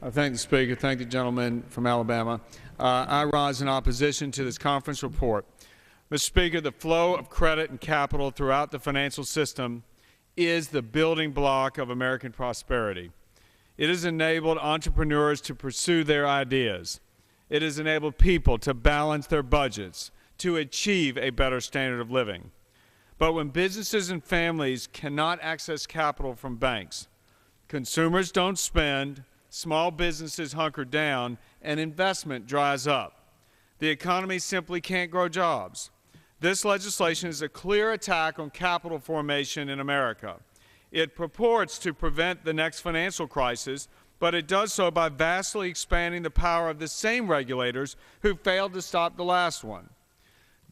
I thank the Speaker. Thank the gentleman from Alabama. I rise in opposition to this conference report. Mr. Speaker, the flow of credit and capital throughout the financial system is the building block of American prosperity. It has enabled entrepreneurs to pursue their ideas. It has enabled people to balance their budgets, to achieve a better standard of living. But when businesses and families cannot access capital from banks, consumers don't spend, small businesses hunker down, and investment dries up. The economy simply can't grow jobs. This legislation is a clear attack on capital formation in America. It purports to prevent the next financial crisis, but it does so by vastly expanding the power of the same regulators who failed to stop the last one.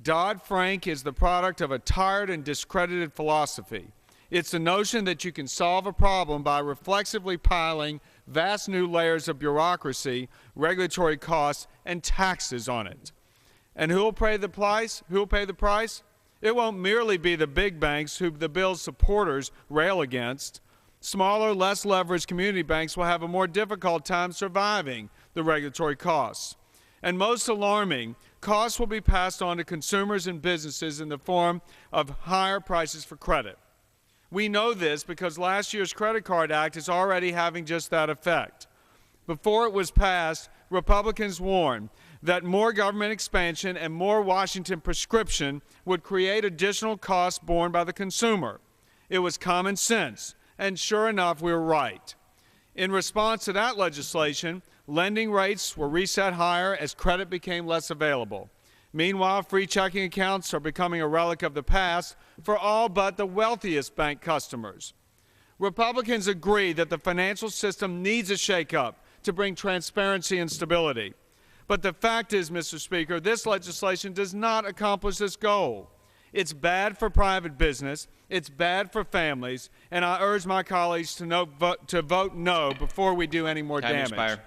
Dodd-Frank is the product of a tired and discredited philosophy. It's the notion that you can solve a problem by reflexively piling vast new layers of bureaucracy, regulatory costs, and taxes on it. And who will pay the price? Who will pay the price? It won't merely be the big banks who the bill's supporters rail against. Smaller, less leveraged community banks will have a more difficult time surviving the regulatory costs. And most alarming, costs will be passed on to consumers and businesses in the form of higher prices for credit. We know this because last year's Credit Card Act is already having just that effect. Before it was passed, Republicans warned that more government expansion and more Washington prescription would create additional costs borne by the consumer. It was common sense, and sure enough, we were right. In response to that legislation, lending rates were reset higher as credit became less available. Meanwhile, free checking accounts are becoming a relic of the past for all but the wealthiest bank customers. Republicans agree that the financial system needs a shakeup to bring transparency and stability. But the fact is, Mr. Speaker, this legislation does not accomplish this goal. It's bad for private business, it's bad for families, and I urge my colleagues to vote no before we do any more damage.